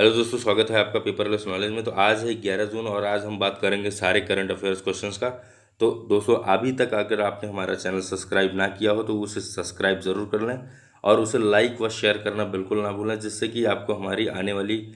Hello दोस्तों, स्वागत है आपका पेपरलेस नॉलेज में। तो आज है 11 जून और आज हम बात करेंगे सारे करंट अफेयर्स क्वेश्चंस का। तो दोस्तों, अभी तक अगर आपने हमारा चैनल सब्सक्राइब ना किया हो तो उसे सब्सक्राइब ज़रूर कर लें और उसे लाइक व शेयर करना बिल्कुल ना भूलें, जिससे कि आपको हमारी आने वाली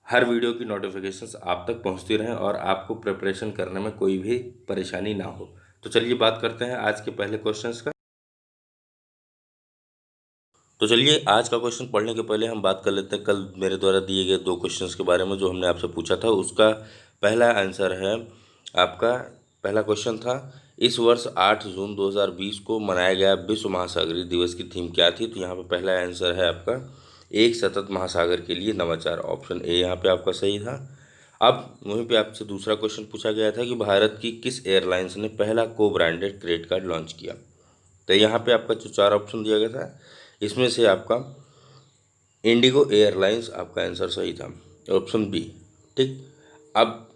हर वीडियो की नोटिफिकेशंस आप तक पहुंचती रहें और आपको प्रिपरेशन करने में कोई भी परेशानी ना हो। तो चलिए बात करते हैं आज के पहले क्वेश्चंस का। तो चलिए आज का क्वेश्चन पढ़ने के पहले हम बात कर लेते हैं कल मेरे द्वारा दिए गए 2 क्वेश्चंस के बारे में जो हमने आपसे पूछा था। उसका पहला आंसर है आपका। पहला क्वेश्चन था, इस वर्ष 8 जून 2020 को मनाया गया विश्व महासागरीय दिवस की थीम क्या थी? तो यहाँ पे पहला आंसर है आपका एक सतत महासागर के लिए नवाचार। ऑप्शन ए यहाँ पे आपका सही था। अब वहीं पे आपसे दूसरा क्वेश्चन पूछा गया था कि भारत की किस एयरलाइंस ने पहला को ब्रांडेड क्रेडिट कार्ड लॉन्च किया? तो यहाँ पे आपका जो 4 ऑप्शन दिया गया था, इसमें से आपका इंडिगो एयरलाइंस आपका आंसर सही था, ऑप्शन बी। ठीक। अब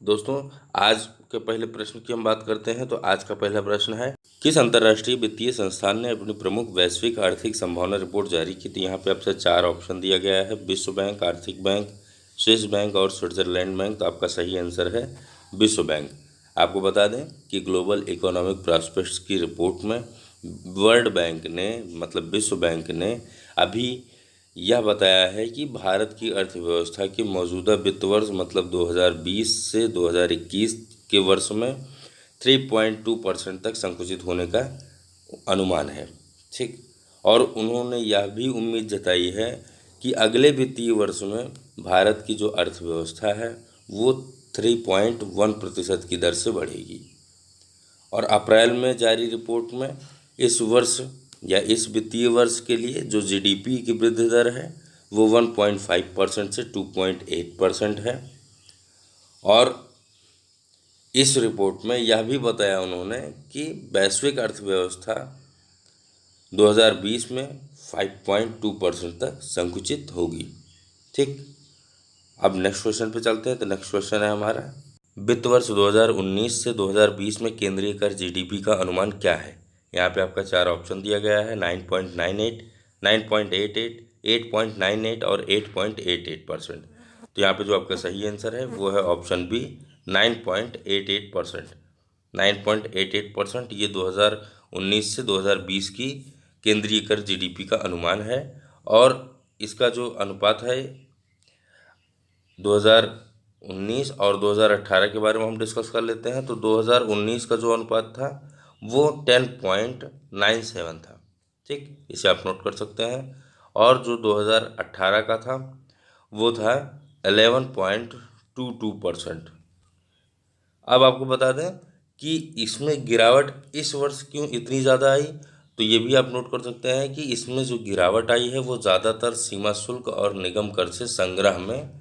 दोस्तों, आज के पहले प्रश्न की हम बात करते हैं। तो आज का पहला प्रश्न है, किस अंतर्राष्ट्रीय वित्तीय संस्थान ने अपनी प्रमुख वैश्विक आर्थिक संभावना रिपोर्ट जारी की? तो यहाँ पे आपसे 4 ऑप्शन दिया गया है, विश्व बैंक, आर्थिक बैंक, स्विस बैंक और स्विट्जरलैंड बैंक। तो आपका सही आंसर है विश्व बैंक। आपको बता दें कि ग्लोबल इकोनॉमिक प्रॉस्पेक्ट्स की रिपोर्ट में वर्ल्ड बैंक ने मतलब विश्व बैंक ने अभी यह बताया है कि भारत की अर्थव्यवस्था के मौजूदा वित्त वर्ष मतलब 2020 से 2021 के वर्ष में 3.2% तक संकुचित होने का अनुमान है। ठीक। और उन्होंने यह भी उम्मीद जताई है कि अगले वित्तीय वर्ष में भारत की जो अर्थव्यवस्था है वो 3.1% की दर से बढ़ेगी। और अप्रैल में जारी रिपोर्ट में इस वर्ष या इस वित्तीय वर्ष के लिए जो जीडीपी की वृद्धि दर है वो 1.5% से 2.8% है। और इस रिपोर्ट में यह भी बताया उन्होंने कि वैश्विक अर्थव्यवस्था 2020 में 5.2% तक संकुचित होगी। ठीक। अब नेक्स्ट क्वेश्चन पे चलते हैं। तो नेक्स्ट क्वेश्चन है हमारा, वित्त वर्ष 2019 से 2020 में केंद्रीय कर जीडीपी का अनुमान क्या है? यहाँ पे आपका 4 ऑप्शन दिया गया है, 9.98, 9.88, 8.98 और 8.88%। तो यहाँ पे जो आपका सही आंसर है वो है ऑप्शन बी, 9.88%। 9.88% ये 2019 से 2020 की केंद्रीय कर जीडीपी का अनुमान है। और इसका जो अनुपात है 2019 और 2018 के बारे में हम डिस्कस कर लेते हैं। तो 2019 का जो अनुपात था वो 10.97 था। ठीक, इसे आप नोट कर सकते हैं। और जो 2018 का था वो था 11.22%। अब आपको बता दें कि इसमें गिरावट इस वर्ष क्यों इतनी ज़्यादा आई। तो ये भी आप नोट कर सकते हैं कि इसमें जो गिरावट आई है वो ज़्यादातर सीमा शुल्क और निगम कर से संग्रह में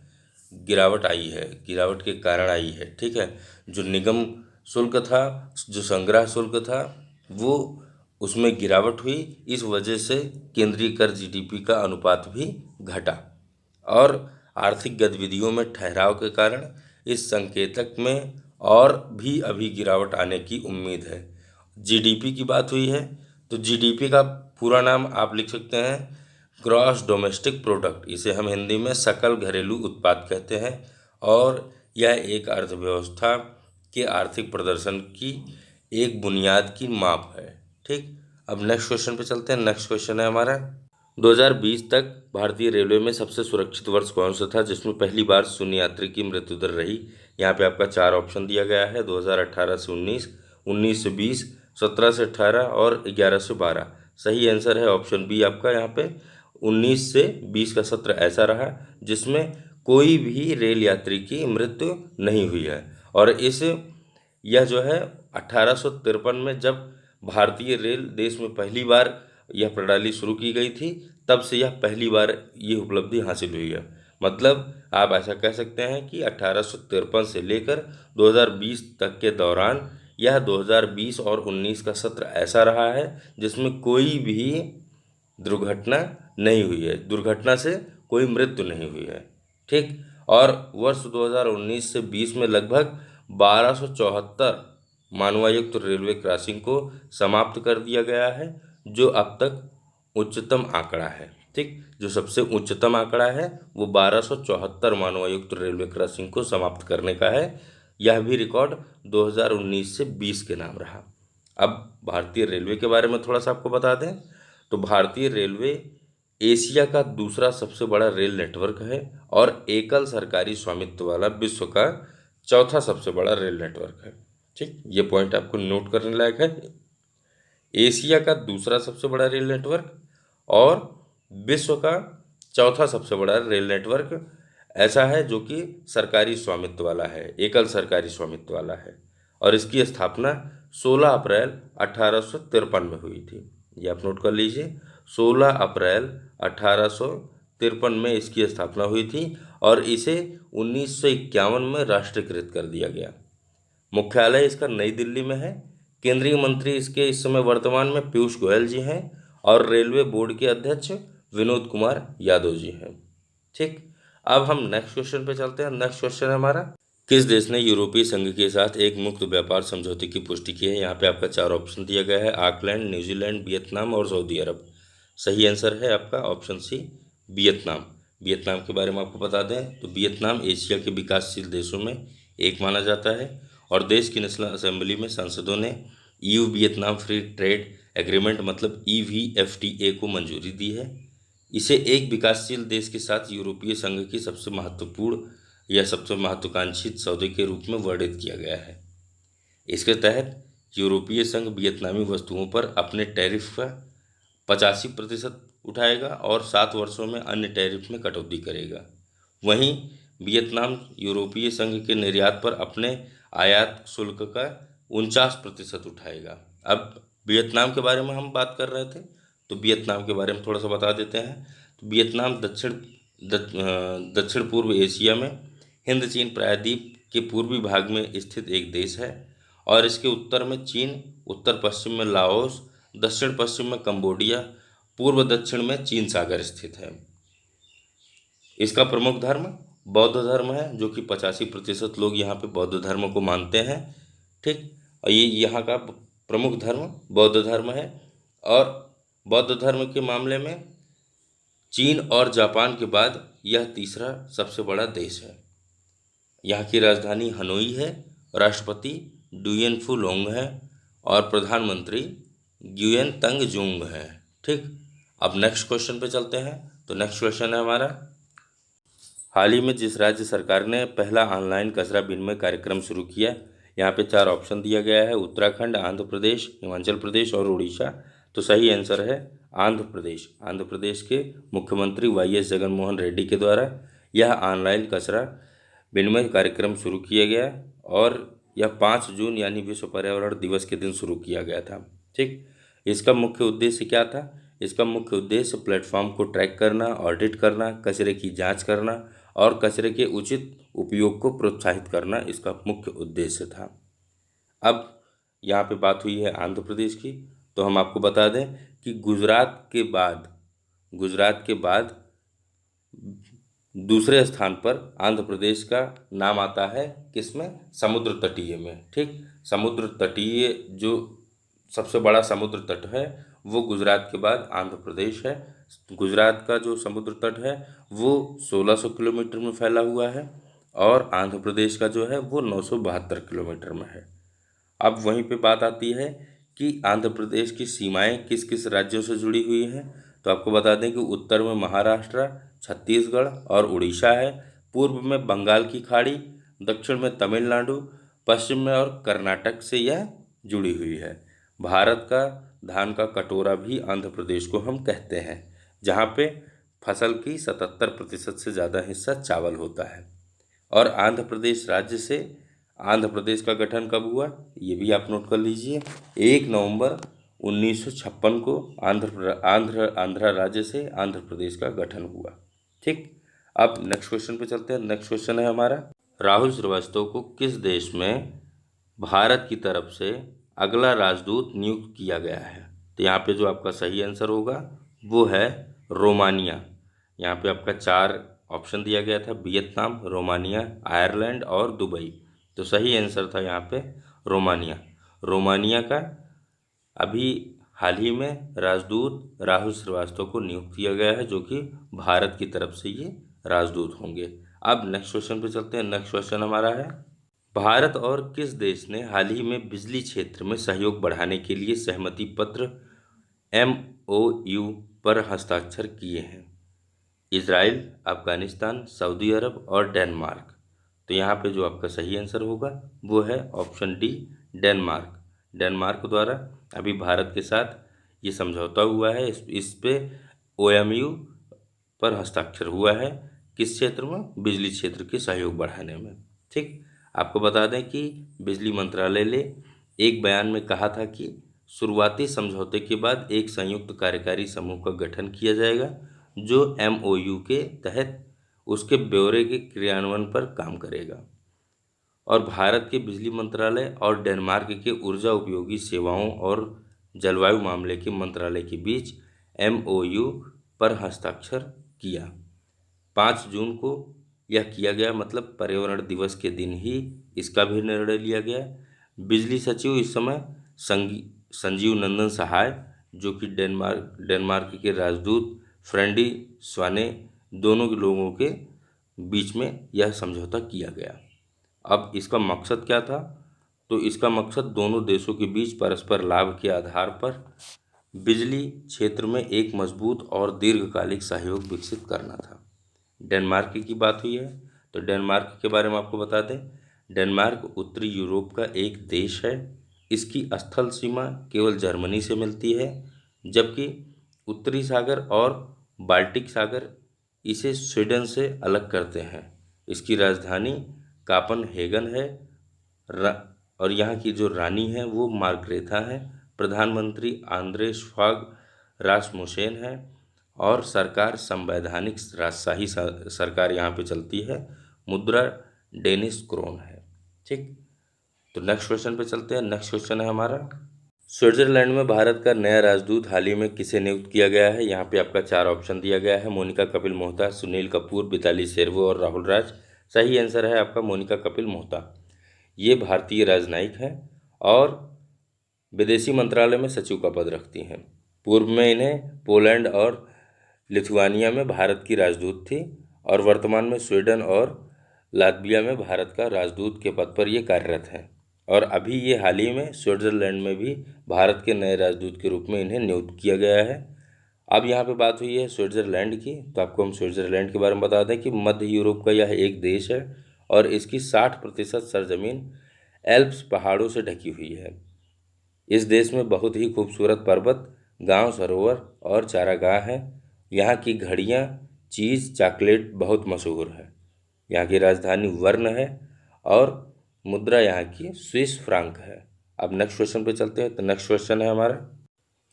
गिरावट आई है, गिरावट के कारण आई है। ठीक है, जो निगम शुल्क था, जो संग्रह शुल्क था, वो उसमें गिरावट हुई। इस वजह से केंद्रीय कर जीडीपी का अनुपात भी घटा। और आर्थिक गतिविधियों में ठहराव के कारण इस संकेतक में और भी अभी गिरावट आने की उम्मीद है। जीडीपी की बात हुई है तो जीडीपी का पूरा नाम आप लिख सकते हैं ग्रॉस डोमेस्टिक प्रोडक्ट। इसे हम हिंदी में सकल घरेलू उत्पाद कहते हैं। और यह एक अर्थव्यवस्था के आर्थिक प्रदर्शन की एक बुनियाद की माप है। ठीक। अब नेक्स्ट क्वेश्चन पे चलते हैं। नेक्स्ट क्वेश्चन है हमारा, 2020 तक भारतीय रेलवे में सबसे सुरक्षित वर्ष कौन सा था जिसमें पहली बार शून्य यात्री की मृत्यु दर रही? यहाँ पे आपका 4 ऑप्शन दिया गया है, 2018 से 19, 19 से 20, 17 से 18 और 11 से 12। सही आंसर है ऑप्शन बी आपका। यहाँ पे 19 से 20 का सत्र ऐसा रहा जिसमें कोई भी रेल यात्री की मृत्यु नहीं हुई है। और यह जो है 1853 में जब भारतीय रेल देश में पहली बार यह प्रणाली शुरू की गई थी, तब से यह पहली बार ये उपलब्धि हासिल हुई है। मतलब आप ऐसा कह सकते हैं कि 1853 से लेकर 2020 तक के दौरान यह 2020 और 19 का सत्र ऐसा रहा है जिसमें कोई भी दुर्घटना नहीं हुई है, दुर्घटना से कोई मृत्यु नहीं हुई है। ठीक। और वर्ष 2019 से 20 में लगभग 1274 मानवायुक्त रेलवे क्रॉसिंग को समाप्त कर दिया गया है, जो अब तक उच्चतम आंकड़ा है। ठीक। जो सबसे उच्चतम आंकड़ा है वो 1274 मानवायुक्त रेलवे क्रॉसिंग को समाप्त करने का है। यह भी रिकॉर्ड 2019 से 20 के नाम रहा। अब भारतीय रेलवे के बारे में थोड़ा सा आपको बता दें तो भारतीय रेलवे एशिया का दूसरा सबसे बड़ा रेल नेटवर्क है और एकल सरकारी स्वामित्व वाला विश्व का चौथा सबसे बड़ा रेल नेटवर्क है। ठीक, ये पॉइंट आपको नोट करने लायक है। एशिया का दूसरा सबसे बड़ा रेल नेटवर्क और विश्व का चौथा सबसे बड़ा रेल नेटवर्क ऐसा है जो कि सरकारी स्वामित्व वाला है, एकल सरकारी स्वामित्व वाला है, और इसकी स्थापना 16 अप्रैल 1853 में हुई थी। ये आप नोट कर लीजिए, 16 अप्रैल 1853 में इसकी स्थापना हुई थी और इसे 1951 में राष्ट्रीयकृत कर दिया गया। मुख्यालय इसका नई दिल्ली में है। केंद्रीय मंत्री इसके इस समय वर्तमान में पीयूष गोयल जी हैं और रेलवे बोर्ड के अध्यक्ष विनोद कुमार यादव जी हैं। ठीक, अब हम नेक्स्ट क्वेश्चन पे चलते हैं। नेक्स्ट क्वेश्चन है हमारा, किस देश ने यूरोपीय संघ के साथ एक मुक्त व्यापार समझौते की पुष्टि की है? यहाँ पे आपका 4 ऑप्शन दिया गया है, ऑकलैंड, न्यूजीलैंड, वियतनाम और सऊदी अरब। सही आंसर है आपका ऑप्शन सी, वियतनाम। वियतनाम के बारे में आपको बता दें तो वियतनाम एशिया के विकासशील देशों में एक माना जाता है और देश की नेशनल असेंबली में सांसदों ने EU Vietnam free trade agreement मतलब EVFTA को मंजूरी दी है। इसे एक विकासशील देश के साथ यूरोपीय संघ की सबसे महत्वपूर्ण या सबसे महत्वाकांक्षी सौदे के रूप में वर्णित किया गया है। इसके तहत यूरोपीय संघ वियतनामी वस्तुओं पर अपने टैरिफ का 85% उठाएगा और 7 वर्षों में अन्य टैरिफ में कटौती करेगा। वहीं वियतनाम यूरोपीय संघ के निर्यात पर अपने आयात शुल्क का 49% उठाएगा। अब वियतनाम के बारे में हम बात कर रहे थे तो वियतनाम के बारे में थोड़ा सा बता देते हैं। तो वियतनाम दक्षिण पूर्व एशिया में हिंद चीन प्रायद्वीप के पूर्वी भाग में स्थित एक देश है और इसके उत्तर में चीन, उत्तर पश्चिम में लाओस, दक्षिण पश्चिम में कंबोडिया, पूर्व दक्षिण में चीन सागर स्थित है। इसका प्रमुख धर्म बौद्ध धर्म है जो कि 85% लोग यहाँ पे बौद्ध धर्म को मानते हैं। ठीक, और ये यहाँ का प्रमुख धर्म बौद्ध धर्म है और बौद्ध धर्म के मामले में चीन और जापान के बाद यह तीसरा सबसे बड़ा देश है। यहाँ की राजधानी हनोई है, राष्ट्रपति डुयन फू लोंग है और प्रधानमंत्री ग्युएन तंग जुंग है। ठीक, अब नेक्स्ट क्वेश्चन पे चलते हैं। तो नेक्स्ट क्वेश्चन है हमारा, हाल ही में जिस राज्य सरकार ने पहला ऑनलाइन कचरा विनिमय कार्यक्रम शुरू किया? यहाँ पे 4 ऑप्शन दिया गया है, उत्तराखंड, आंध्र प्रदेश, हिमाचल प्रदेश और उड़ीसा। तो सही आंसर है आंध्र प्रदेश। आंध्र प्रदेश के मुख्यमंत्री YS जगनमोहन रेड्डी के द्वारा यह ऑनलाइन कचरा विनिमय कार्यक्रम शुरू किया गया और यह 5 जून यानी विश्व पर्यावरण दिवस के दिन शुरू किया गया था। ठीक, इसका मुख्य उद्देश्य क्या था? इसका मुख्य उद्देश्य प्लेटफॉर्म को ट्रैक करना, ऑडिट करना, कचरे की जांच करना और कचरे के उचित उपयोग को प्रोत्साहित करना इसका मुख्य उद्देश्य था। अब यहाँ पे बात हुई है आंध्र प्रदेश की, तो हम आपको बता दें कि गुजरात के बाद दूसरे स्थान पर आंध्र प्रदेश का नाम आता है, किसमें? समुद्र तटीय में। ठीक, समुद्र तटीय जो सबसे बड़ा समुद्र तट है वो गुजरात के बाद आंध्र प्रदेश है। गुजरात का जो समुद्र तट है वो 1600 किलोमीटर में फैला हुआ है और आंध्र प्रदेश का जो है वो 972 किलोमीटर में है। अब वहीं पे बात आती है कि आंध्र प्रदेश की सीमाएं किस किस राज्यों से जुड़ी हुई हैं। तो आपको बता दें कि उत्तर में महाराष्ट्र, छत्तीसगढ़ और उड़ीसा है, पूर्व में बंगाल की खाड़ी, दक्षिण में तमिलनाडु, पश्चिम में और कर्नाटक से यह जुड़ी हुई है। भारत का धान का कटोरा भी आंध्र प्रदेश को हम कहते हैं, जहाँ पे फसल की 77% से ज़्यादा हिस्सा चावल होता है। और आंध्र प्रदेश राज्य से आंध्र प्रदेश का गठन कब हुआ ये भी आप नोट कर लीजिए, 1 नवंबर 1956 को आंध्र राज्य से आंध्र प्रदेश का गठन हुआ। ठीक, अब नेक्स्ट क्वेश्चन पे चलते हैं। नेक्स्ट क्वेश्चन है हमारा, राहुल श्रीवास्तव को किस देश में भारत की तरफ से अगला राजदूत नियुक्त किया गया है? तो यहाँ पे जो आपका सही आंसर होगा वो है रोमानिया। यहाँ पे आपका 4 ऑप्शन दिया गया था, वियतनाम, रोमानिया, आयरलैंड और दुबई। तो सही आंसर था यहाँ पे रोमानिया। रोमानिया का अभी हाल ही में राजदूत राहुल श्रीवास्तव को नियुक्त किया गया है, जो कि भारत की तरफ से ये राजदूत होंगे। अब नेक्स्ट क्वेश्चन पे चलते हैं। नेक्स्ट क्वेश्चन हमारा है, भारत और किस देश ने हाल ही में बिजली क्षेत्र में सहयोग बढ़ाने के लिए सहमति पत्र MOU पर हस्ताक्षर किए हैं? इजराइल, अफगानिस्तान, सऊदी अरब और डेनमार्क। तो यहाँ पे जो आपका सही आंसर होगा वो है ऑप्शन डी, डेनमार्क। डेनमार्क द्वारा अभी भारत के साथ ये समझौता हुआ है, इस पे OMU पर हस्ताक्षर हुआ है। किस क्षेत्र में? बिजली क्षेत्र के सहयोग बढ़ाने में। ठीक, आपको बता दें कि बिजली मंत्रालय ने एक बयान में कहा था कि शुरुआती समझौते के बाद एक संयुक्त कार्यकारी समूह का गठन किया जाएगा, जो MOU के तहत उसके ब्यौरे के क्रियान्वयन पर काम करेगा। और भारत के बिजली मंत्रालय और डेनमार्क के ऊर्जा उपयोगी सेवाओं और जलवायु मामले के मंत्रालय के बीच MOU पर हस्ताक्षर किया। 5 जून को यह किया गया, मतलब पर्यावरण दिवस के दिन ही इसका भी निर्णय लिया गया। बिजली सचिव इस समय संजीव नंदन सहाय, जो कि डेनमार्क के राजदूत फ्रेंडी स्वाने, दोनों के लोगों के बीच में यह समझौता किया गया। अब इसका मकसद क्या था? तो इसका मकसद दोनों देशों के बीच परस्पर लाभ के आधार पर बिजली क्षेत्र में एक मजबूत और दीर्घकालिक सहयोग विकसित करना था। डेनमार्क की बात हुई है, तो डेनमार्क के बारे में आपको बता दें, डेनमार्क उत्तरी यूरोप का एक देश है। इसकी स्थल सीमा केवल जर्मनी से मिलती है, जबकि उत्तरी सागर और बाल्टिक सागर इसे स्वीडन से अलग करते हैं। इसकी राजधानी कोपेनहेगन है और यहाँ की जो रानी है वो मार्ग्रेथा है। प्रधानमंत्री आंद्रेस फाग रासमुसेन है और सरकार संवैधानिक राजशाही सरकार यहाँ पे चलती है। मुद्रा डेनिश क्रोन है। ठीक, तो नेक्स्ट क्वेश्चन पे चलते हैं। नेक्स्ट क्वेश्चन है हमारा, स्विट्जरलैंड में भारत का नया राजदूत हाल ही में किसे नियुक्त किया गया है? यहाँ पे आपका 4 ऑप्शन दिया गया है, मोनिका कपिल मोहता, सुनील कपूर, मिताली शेरवो और राहुल राज। सही आंसर है आपका मोनिका कपिल मोहता। ये भारतीय राजनयिक हैं और विदेशी मंत्रालय में सचिव का पद रखती हैं। पूर्व में इन्हें पोलैंड और लिथुआनिया में भारत की राजदूत थी और वर्तमान में स्वीडन और लातविया में भारत का राजदूत के पद पर ये कार्यरत हैं। और अभी ये हाल ही में स्विट्जरलैंड में भी भारत के नए राजदूत के रूप में इन्हें नियुक्त किया गया है। अब यहाँ पे बात हुई है स्विट्जरलैंड की, तो आपको हम स्विट्जरलैंड के बारे में बता दें कि मध्य यूरोप का यह एक देश है और इसकी 60% सरजमीन एल्प्स पहाड़ों से ढकी हुई है। इस देश में बहुत ही खूबसूरत पर्वत, गांव, सरोवर और चारागाह हैं। यहाँ की घड़ियाँ, चीज़, चॉकलेट बहुत मशहूर है। यहाँ की राजधानी वर्न है और मुद्रा यहाँ की स्विस फ्रांक है। अब नेक्स्ट क्वेश्चन पे चलते हैं। तो नेक्स्ट क्वेश्चन है हमारा,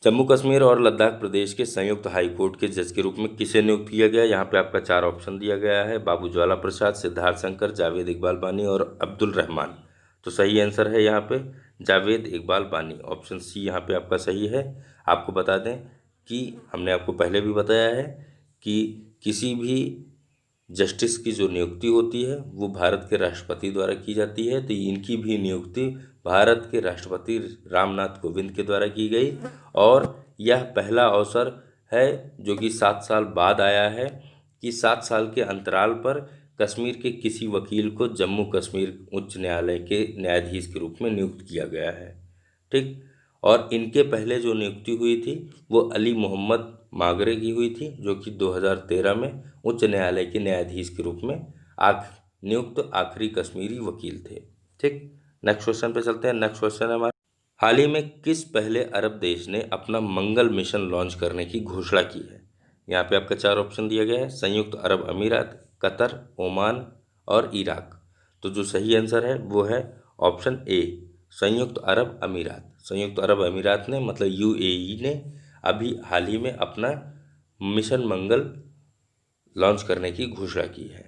जम्मू कश्मीर और लद्दाख प्रदेश के संयुक्त हाई कोर्ट के जज के रूप में किसे नियुक्त किया गया? यहाँ पे आपका 4 ऑप्शन दिया गया है, बाबू ज्वाला प्रसाद, सिद्धार्थ शंकर, जावेद इकबाल बानी और अब्दुल रहमान। तो सही आंसर है यहाँ पे जावेद इकबाल बानी। ऑप्शन सी यहाँ पे आपका सही है। आपको बता दें कि हमने आपको पहले भी बताया है कि किसी भी जस्टिस की जो नियुक्ति होती है वो भारत के राष्ट्रपति द्वारा की जाती है। तो इनकी भी नियुक्ति भारत के राष्ट्रपति रामनाथ कोविंद के द्वारा की गई और यह पहला अवसर है जो कि 7 साल बाद आया है कि 7 साल के अंतराल पर कश्मीर के किसी वकील को जम्मू कश्मीर उच्च न्यायालय के न्यायाधीश के रूप में नियुक्त किया गया है। ठीक, और इनके पहले जो नियुक्ति हुई थी वो अली मोहम्मद मागरे की हुई थी, जो कि 2013 में उच्च न्यायालय के न्यायाधीश के रूप में नियुक्त आखिरी कश्मीरी वकील थे। ठीक, नेक्स्ट क्वेश्चन पे चलते हैं। नेक्स्ट क्वेश्चन है हमारा, हाल ही में किस पहले अरब देश ने अपना मंगल मिशन लॉन्च करने की घोषणा की है? यहाँ पे आपका 4 ऑप्शन दिया गया है, संयुक्त अरब अमीरात, कतर, ओमान और इराक। तो जो सही आंसर है वो है ऑप्शन ए, संयुक्त अरब अमीरात। संयुक्त अरब अमीरात ने, मतलब UAE ने अभी हाल ही में अपना मिशन मंगल लॉन्च करने की घोषणा की है।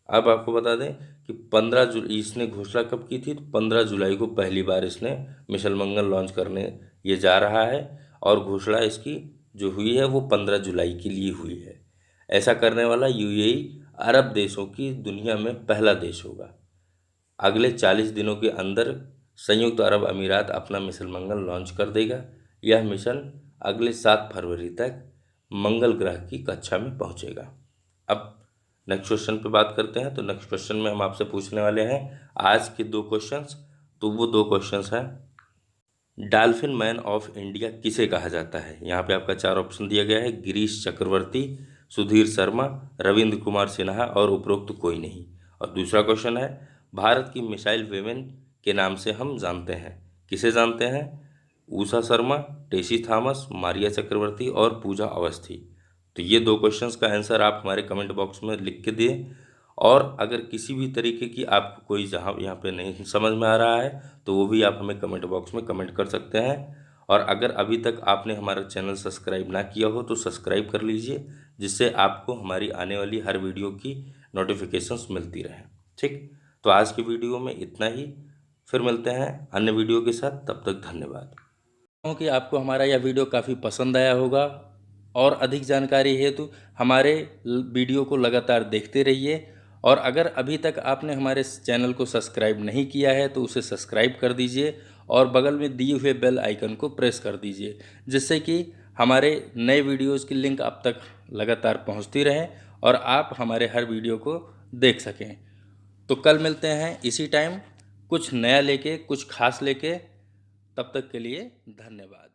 अब आपको बता दें कि 15 जुलाई इसने घोषणा कब की थी? तो 15 जुलाई को पहली बार इसने मिशन मंगल लॉन्च करने ये जा रहा है और घोषणा इसकी जो हुई है वो 15 जुलाई के लिए हुई है। ऐसा करने वाला UAE अरब देशों की दुनिया में पहला देश होगा। अगले 40 दिनों के अंदर संयुक्त अरब अमीरात अपना मिशन मंगल लॉन्च कर देगा। यह मिशन अगले 7 फरवरी तक मंगल ग्रह की कक्षा में पहुंचेगा। अब नेक्स्ट क्वेश्चन पे बात करते हैं। तो नेक्स्ट क्वेश्चन में हम आपसे पूछने वाले हैं आज के 2 क्वेश्चंस। तो वो 2 क्वेश्चंस हैं, डॉल्फिन मैन ऑफ इंडिया किसे कहा जाता है। यहाँ पे आपका 4 ऑप्शन दिया गया है, गिरीश चक्रवर्ती, सुधीर शर्मा, रविंद्र कुमार सिन्हा और उपरोक्त कोई नहीं। और दूसरा क्वेश्चन है, भारत की मिसाइल वेमेन के नाम से हम जानते हैं, किसे जानते हैं। उषा शर्मा, टेसी थॉमस, मारिया चक्रवर्ती और पूजा अवस्थी। तो ये 2 क्वेश्चंस का आंसर आप हमारे कमेंट बॉक्स में लिख के दिए। और अगर किसी भी तरीके की आपको कोई जहाँ यहाँ पे नहीं समझ में आ रहा है तो वो भी आप हमें कमेंट बॉक्स में कमेंट कर सकते हैं। और अगर अभी तक आपने हमारा चैनल सब्सक्राइब ना किया हो तो सब्सक्राइब कर लीजिए, जिससे आपको हमारी आने वाली हर वीडियो की नोटिफिकेशंस मिलती रहें। ठीक, तो आज की वीडियो में इतना ही, फिर मिलते हैं अन्य वीडियो के साथ, तब तक धन्यवाद। कि आपको हमारा यह वीडियो काफ़ी पसंद आया होगा और अधिक जानकारी हेतु हमारे वीडियो को लगातार देखते रहिए। और अगर अभी तक आपने हमारे चैनल को सब्सक्राइब नहीं किया है तो उसे सब्सक्राइब कर दीजिए और बगल में दिए हुए बेल आइकन को प्रेस कर दीजिए, जिससे कि हमारे नए वीडियोज़ की लिंक आप तक लगातार पहुंचती रहे और आप हमारे हर वीडियो को देख सकें। तो कल मिलते हैं इसी टाइम कुछ नया लेके, कुछ खास लेके। तब तक के लिए धन्यवाद।